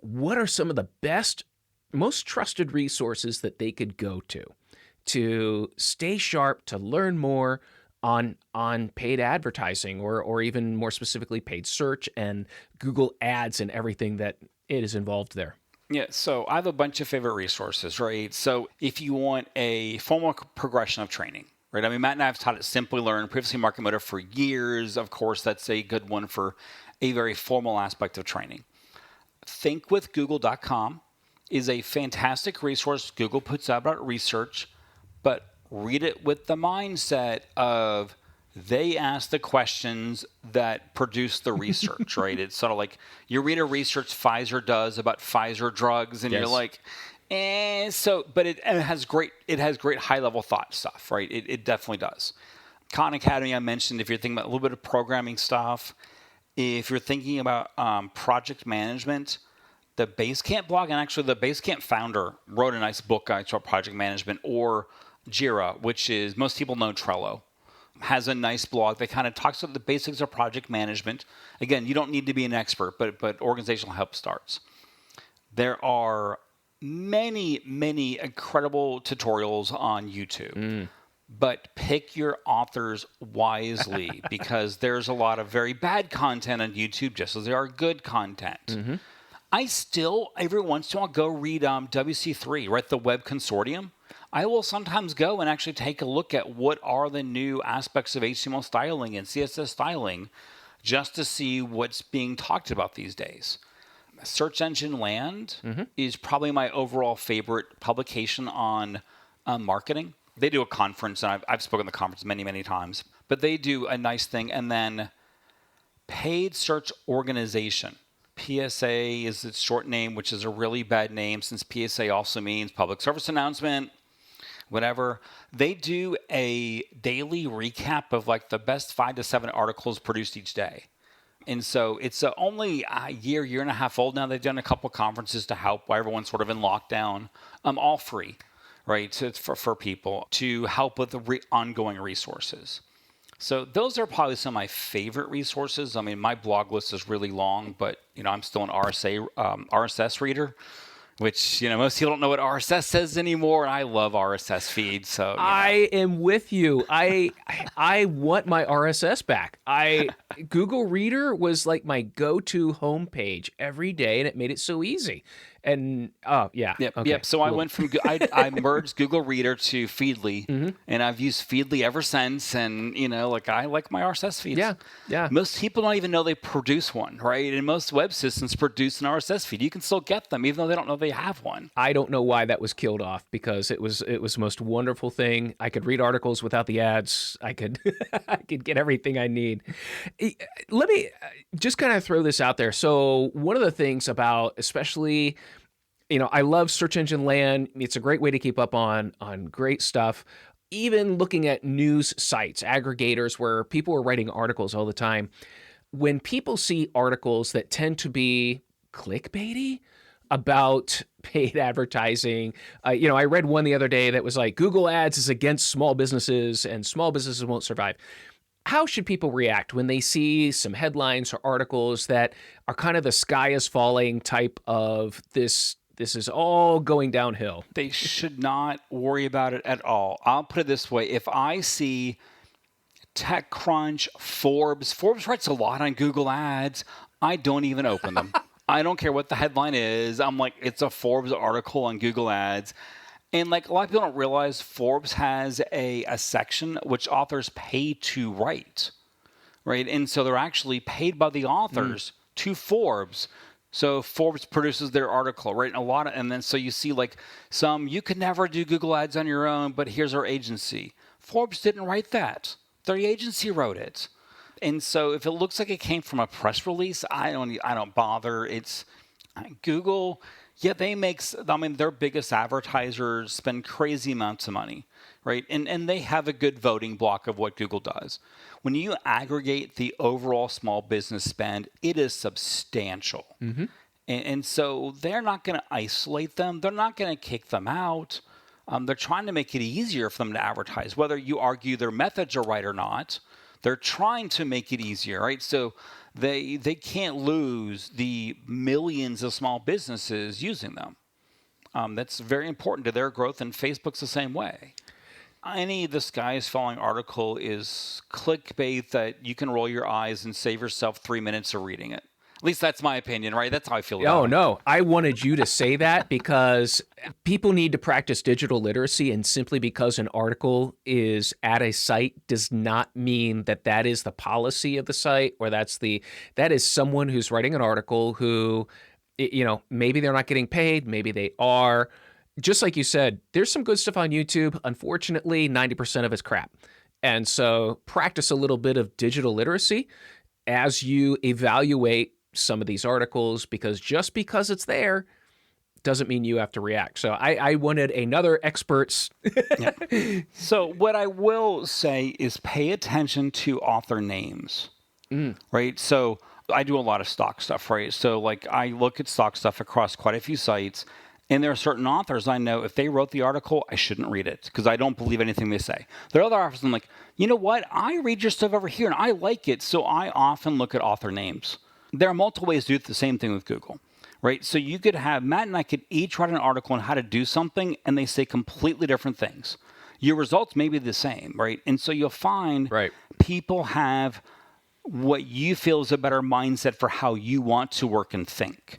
C: What are some of the best, most trusted resources that they could go to stay sharp, to learn more on paid advertising or even more specifically paid search and Google Ads and everything that it is involved there?
A: Yeah, so I have a bunch of favorite resources, right? So if you want a formal progression of training, right? Matt and I have taught at Simply Learn, previously Market Motive for years. Of course, that's a good one for a very formal aspect of training. Thinkwithgoogle.com is a fantastic resource Google puts out about research, but read it with the mindset of they ask the questions that produce the research, right? It's sort of like you read a research Pfizer does about Pfizer drugs, and you're like, but it has great high level thought stuff, right? It definitely does. Khan Academy, I mentioned, if you're thinking about a little bit of programming stuff, if you're thinking about project management, the Basecamp blog, and actually the Basecamp founder wrote a nice book guide about project management, or Jira, which is, most people know Trello, has a nice blog that kind of talks about the basics of project management. Again, you don't need to be an expert, but organizational help starts. There are many, many incredible tutorials on YouTube. But pick your authors wisely, because there's a lot of very bad content on YouTube, just as there are good content. I still, every once in a while, go read WC3, right, the Web Consortium. I will sometimes go and actually take a look at what are the new aspects of HTML styling and CSS styling, just to see what's being talked about these days. Search Engine Land is probably my overall favorite publication on marketing. They do a conference, and I've spoken at the conference many, many times. But they do a nice thing. And then Paid Search Organization. PSA is its short name, which is a really bad name, since PSA also means public service announcement, whatever. They do a daily recap of like the best 5 to 7 articles produced each day. And so it's only a year and a half old now. They've done a couple conferences to help while everyone's sort of in lockdown, all free, right, for people to help with the ongoing resources. So those are probably some of my favorite resources. I mean, my blog list is really long, but I'm still an RSS reader, which most people don't know what RSS says anymore. And I love RSS feeds. So
C: I am with you. I want my RSS back. Google Reader was like my go-to homepage every day, and it made it so easy. And
A: Yep. So I went from I merged Google Reader to Feedly, and I've used Feedly ever since. And I like my RSS feeds.
C: Yeah.
A: Most people don't even know they produce one, right? And most web systems produce an RSS feed. You can still get them, even though they don't know they have one.
C: I don't know why that was killed off, because it was the most wonderful thing. I could read articles without the ads. I could get everything I need. Let me just kind of throw this out there. So one of the things about, especially, I love Search Engine Land. It's a great way to keep up on great stuff. Even looking at news sites, aggregators where people are writing articles all the time. When people see articles that tend to be clickbaity about paid advertising, I read one the other day that was like, Google Ads is against small businesses and small businesses won't survive. How should people react when they see some headlines or articles that are kind of the sky is falling type of this is all going downhill?
A: They should not worry about it at all. I'll put it this way. If I see TechCrunch, Forbes writes a lot on Google Ads, I don't even open them. I don't care what the headline is. I'm like, it's a Forbes article on Google Ads. And like a lot of people don't realize, Forbes has a section which authors pay to write, right? And so they're actually paid by the authors to Forbes. So Forbes produces their article, right? And then so you see like you could never do Google Ads on your own, but here's our agency. Forbes didn't write that. Their agency wrote it. And so if it looks like it came from a press release, I don't bother. It's Google. Yeah, their biggest advertisers spend crazy amounts of money, right? And they have a good voting block of what Google does. When you aggregate the overall small business spend, it is substantial. And so they're not going to isolate them. They're not going to kick them out. They're trying to make it easier for them to advertise, whether you argue their methods are right or not. They're trying to make it easier, right? So they can't lose the millions of small businesses using them. That's very important to their growth, and Facebook's the same way. Any of the sky is falling article is clickbait that you can roll your eyes and save yourself 3 minutes of reading it. At least that's my opinion, right? That's how I feel about it.
C: No. I wanted you to say that because people need to practice digital literacy, and simply because an article is at a site does not mean that is the policy of the site, or that is someone who's writing an article who maybe they're not getting paid, maybe they are. Just like you said, there's some good stuff on YouTube. Unfortunately, 90% of it's crap. And so practice a little bit of digital literacy as you evaluate some of these articles, because just because it's there doesn't mean you have to react. So I wanted another expert's.
A: Yeah. So what I will say is pay attention to author names, right? So I do a lot of stock stuff, right? So like I look at stock stuff across quite a few sites, and there are certain authors I know if they wrote the article, I shouldn't read it because I don't believe anything they say. There are other authors I'm like, you know what? I read your stuff over here and I like it. So I often look at author names. There are multiple ways to do the same thing with Google, right? So you could have, Matt and I could each write an article on how to do something and they say completely different things. Your results may be the same, right? And so you'll find people have what you feel is a better mindset for how you want to work and think.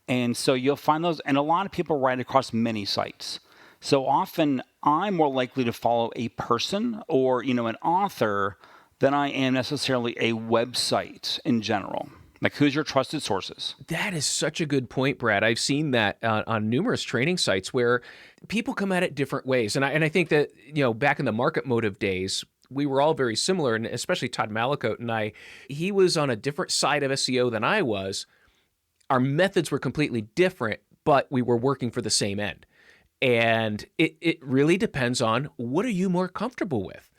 A: And so you'll find those, and a lot of people write across many sites. So often I'm more likely to follow a person or, an author than I am necessarily a website in general. Like, who's your trusted sources?
C: That is such a good point, Brad. I've seen that on numerous training sites where people come at it different ways. And I think that, back in the market motive days, we were all very similar, and especially Todd Malicote and I. He was on a different side of SEO than I was. Our methods were completely different, but we were working for the same end. And it really depends on what are you more comfortable with.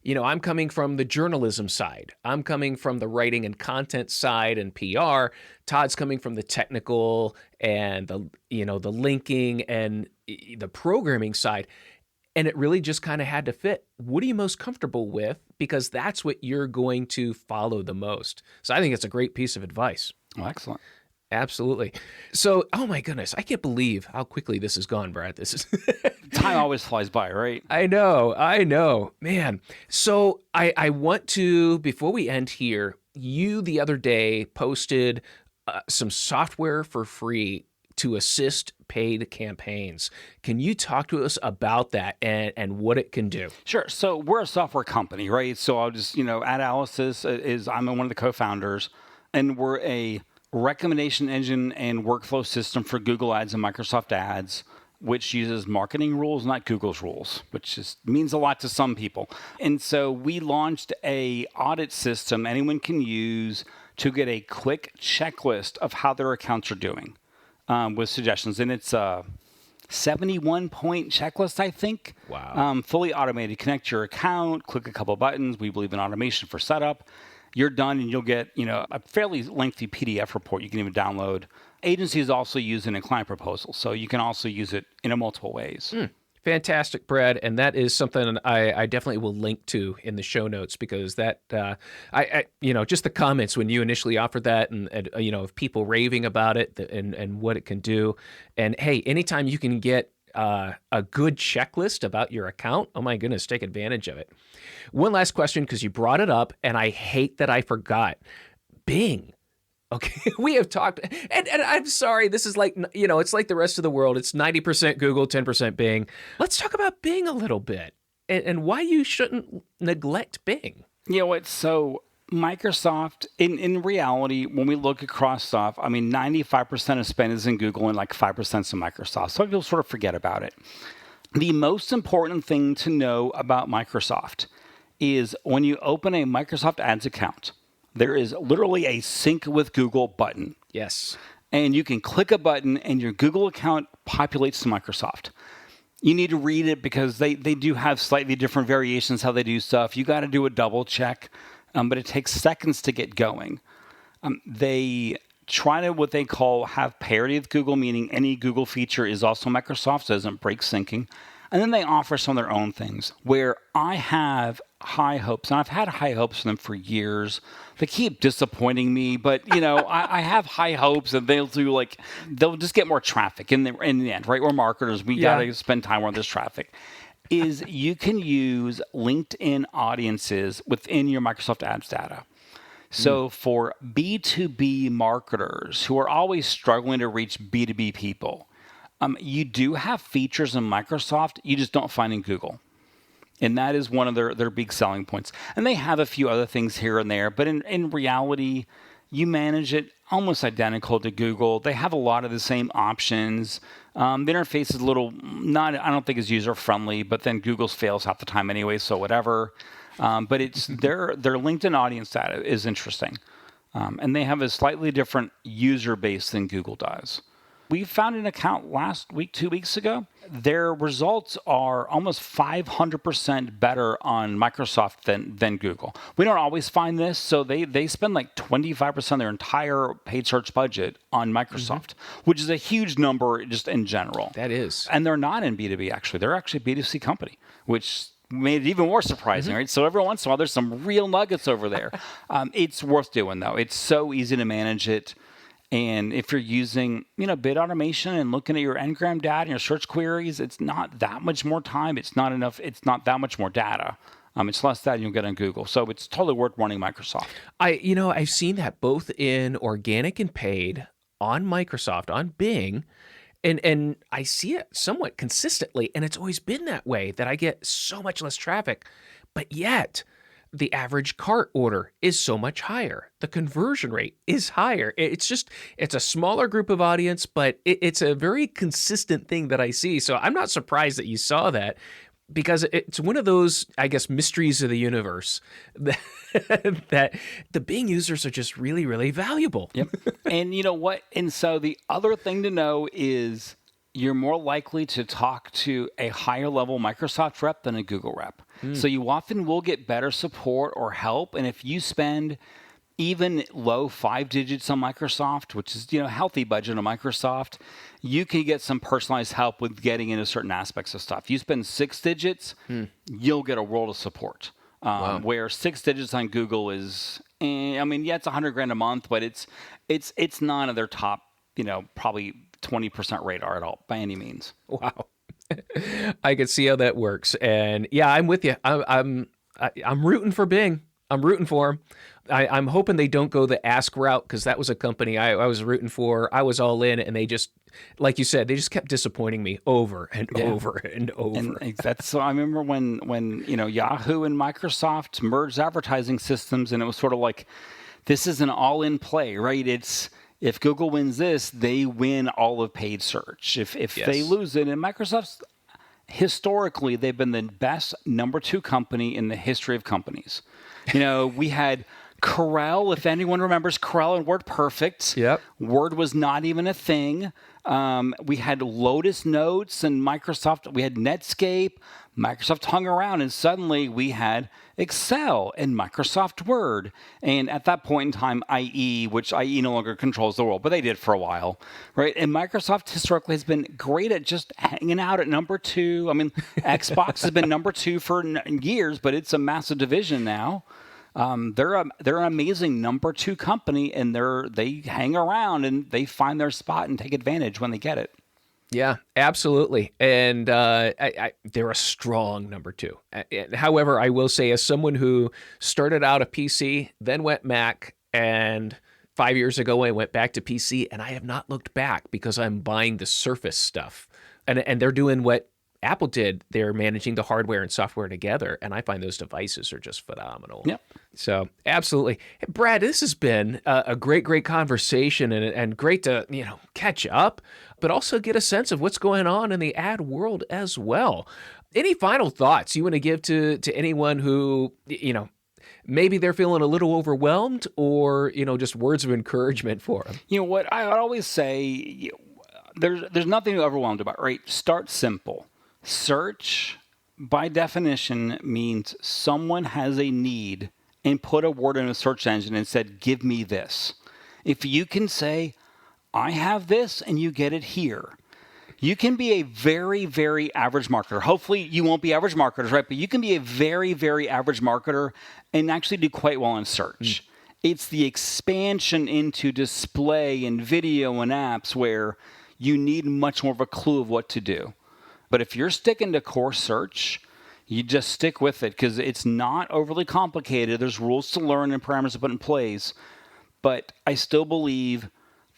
C: I'm coming from the journalism side. I'm coming from the writing and content side and PR. Todd's coming from the technical and the linking and the programming side. And it really just kind of had to fit. What are you most comfortable with? Because that's what you're going to follow the most. So I think it's a great piece of advice.
A: Oh, excellent.
C: Absolutely. So, oh my goodness, I can't believe how quickly this has gone, Brad. This is
A: time always flies by, right?
C: I know, man. So I want to, before we end here, you the other day posted some software for free to assist paid campaigns. Can you talk to us about that and what it can do?
A: Sure. So we're a software company, right? So I'll just, Adanalysis I'm one of the co-founders, and we're a recommendation engine and workflow system for Google Ads and Microsoft Ads, which uses marketing rules, not Google's rules, which means a lot to some people. And so we launched a audit system anyone can use to get a quick checklist of how their accounts are doing with suggestions. And it's a 71-point checklist, I think.
C: Wow.
A: Fully automated. Connect your account, click a couple buttons. We believe in automation for setup. You're done, and you'll get, a fairly lengthy PDF report you can even download. Agencies also use it in client proposals, so you can also use it in multiple ways.
C: Fantastic, Brad, and that is something I definitely will link to in the show notes, because that I just the comments when you initially offered that, and of people raving about it and what it can do. And hey, anytime you can get a good checklist about your account, oh my goodness, take advantage of it. One last question, because you brought it up, and I hate that I forgot. Bing. Okay, we have talked, and I'm sorry, this is like, it's like the rest of the world. It's 90% Google, 10% Bing. Let's talk about Bing a little bit, and why you shouldn't neglect Bing.
A: You know what? So Microsoft, in reality, when we look across stuff, 95% of spend is in Google and like 5% is in Microsoft. So people sort of forget about it. The most important thing to know about Microsoft is when you open a Microsoft Ads account, there is literally a sync with Google button.
C: Yes.
A: And you can click a button and your Google account populates to Microsoft. You need to read it because they do have slightly different variations how they do stuff. You got to do a double check, but it takes seconds to get going. They try to what they call have parity with Google, meaning any Google feature is also Microsoft, so it doesn't break syncing. And then they offer some of their own things where I have high hopes, and I've had high hopes for them for years. They keep disappointing me, but I have high hopes, and they'll just get more traffic in the end, right? We're marketers, we got to spend time where there's traffic. Is you can use LinkedIn audiences within your Microsoft Ads data. So for B2B marketers who are always struggling to reach B2B people, you do have features in Microsoft you just don't find in Google. And that is one of their big selling points. And they have a few other things here and there, but in reality, You manage it almost identical to Google. They have a lot of the same options. The interface is a little I don't think is user friendly, but then Google's fails half the time anyway, so whatever. But it's their LinkedIn audience data is interesting. And they have a slightly different user base than Google does. We found an account last week, 2 weeks ago. Their results are almost 500% better on Microsoft than Google. We don't always find this, so they spend like 25% of their entire paid search budget on Microsoft, which is a huge number just in general.
C: That is.
A: And they're not in B2B, actually. They're actually a B2C company, which made it even more surprising, right? So every once in a while, there's some real nuggets over there. It's worth doing, though. It's so easy to manage it. And if you're using, bid automation and looking at your Engram data and your search queries, it's not that much more time. It's not enough. It's not that much more data. It's less data you'll get on Google. So it's totally worth running Microsoft.
C: I've seen that both in organic and paid on Microsoft, on Bing, and I see it somewhat consistently. And it's always been that way, that I get so much less traffic, but yet the average cart order is so much higher. The conversion rate is higher. It's a smaller group of audience, but it's a very consistent thing that I see. So I'm not surprised that you saw that, because it's one of those, I guess, mysteries of the universe that the Bing users are just really, really valuable.
A: Yep. And you know what? And so the other thing to know is you're more likely to talk to a higher level Microsoft rep than a Google rep. So you often will get better support or help. And if you spend even low 5 digits on Microsoft, which is, a healthy budget on Microsoft, you can get some personalized help with getting into certain aspects of stuff. You spend 6 digits, you'll get a world of support.
C: Wow.
A: Where 6 digits on Google is, it's $100,000 a month, but it's not in their top, probably 20% radar at all by any means.
C: Wow. I can see how that works. And yeah, I'm with you. I'm rooting for Bing. I'm rooting for them. I'm hoping they don't go the Ask route, because that was a company I was rooting for. I was all in, and they just, like you said, they just kept disappointing me over and over and over.
A: And that's so. I remember when Yahoo and Microsoft merged advertising systems, and it was sort of like, this is an all-in play, right? It's, if Google wins this, they win all of paid search. If
C: Yes.
A: they lose it, and Microsoft's historically, they've been the best number 2 company in the history of companies. We had Corel, if anyone remembers Corel and WordPerfect.
C: Yep.
A: Word was not even a thing. We had Lotus Notes and Microsoft. We had Netscape. Microsoft hung around, and suddenly we had Excel and Microsoft Word. And at that point in time, IE, which IE no longer controls the world, but they did for a while, right? And Microsoft historically has been great at just hanging out at number 2. Xbox has been number 2 for years, but it's a massive division now. They're an amazing number 2 company, and they hang around and they find their spot and take advantage when they get it.
C: Yeah, absolutely. And they're a strong number 2. However, I will say, as someone who started out a PC, then went Mac, and 5 years ago I went back to PC, and I have not looked back, because I'm buying the Surface stuff. And they're doing what Apple did. They're managing the hardware and software together, and I find those devices are just phenomenal.
A: Yep.
C: So absolutely. Hey, Brad, this has been a great conversation, and great to catch up, but also get a sense of what's going on in the ad world as well. Any final thoughts you want to give to anyone who maybe they're feeling a little overwhelmed, or just words of encouragement for them?
A: What I always say, there's nothing to be overwhelmed about, right? Start simple. Search, by definition, means someone has a need and put a word in a search engine and said, give me this. If you can say, I have this, and you get it here, you can be a very, very average marketer. Hopefully you won't be average marketers, right? But you can be a very, very average marketer and actually do quite well in search. It's the expansion into display and video and apps where you need much more of a clue of what to do. But if you're sticking to core search, you just stick with it, because it's not overly complicated. There's rules to learn and parameters to put in place. But I still believe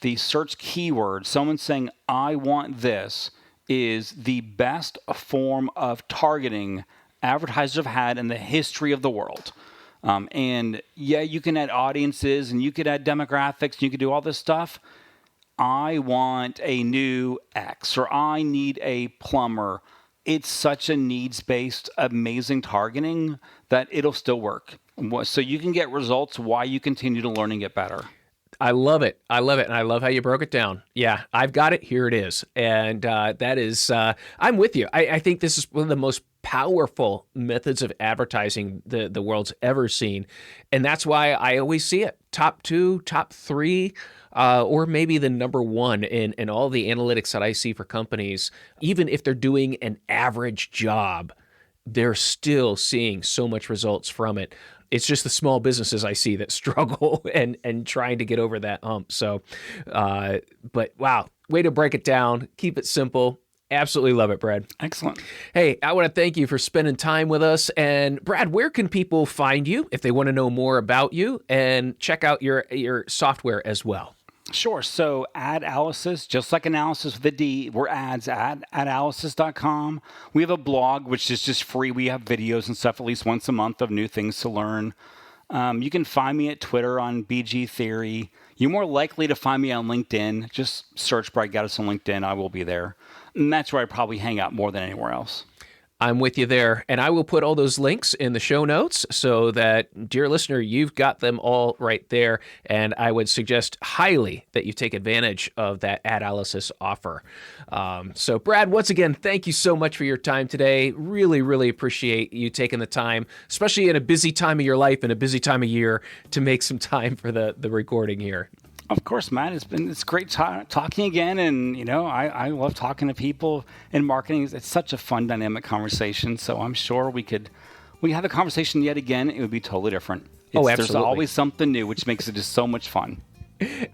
A: the search keyword, someone saying, I want this, is the best form of targeting advertisers have had in the history of the world. And yeah, you can add audiences and you could add demographics and you could do all this stuff. I want a new X, or I need a plumber. It's such a needs-based, amazing targeting that it'll still work. So you can get results while you continue to learn and get better.
C: I love it. I love it. And I love how you broke it down. Yeah, I've got it. Here it is. And that is, I'm with you. I think this is one of the most powerful methods of advertising the world's ever seen. And that's why I always see it. Top 2, top 3, or maybe the number 1 in all the analytics that I see for companies. Even if they're doing an average job, they're still seeing so much results from it. It's just the small businesses I see that struggle and trying to get over that hump. So, but wow, way to break it down. Keep it simple. Absolutely love it, Brad.
A: Excellent.
C: Hey, I want to thank you for spending time with us. And Brad, where can people find you if they want to know more about you and check out your software as well?
A: Sure. So Adanalysis, just like analysis with a D, we're ads at adanalysis.com. We have a blog, which is just free. We have videos and stuff at least once a month of new things to learn. You can find me at Twitter on BG Theory. You're more likely to find me on LinkedIn. Just search Brad Geddes on LinkedIn. I will be there. And that's where I probably hang out more than anywhere else.
C: I'm with you there. And I will put all those links in the show notes so that, dear listener, you've got them all right there. And I would suggest highly that you take advantage of that Adanalysis offer. So, Brad, once again, thank you so much for your time today. Really, really appreciate you taking the time, especially in a busy time of your life and a busy time of year, to make some time for the recording here.
A: Of course, Matt. It's great talking again, and I love talking to people in marketing. It's such a fun, dynamic conversation. So I'm sure we have a conversation yet again. It would be totally different.
C: Absolutely.
A: There's always something new, which makes it just so much fun.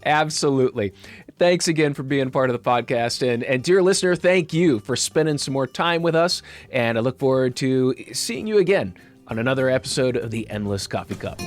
C: Absolutely. Thanks again for being part of the podcast. And dear listener, thank you for spending some more time with us. And I look forward to seeing you again on another episode of the Endless Coffee Cup.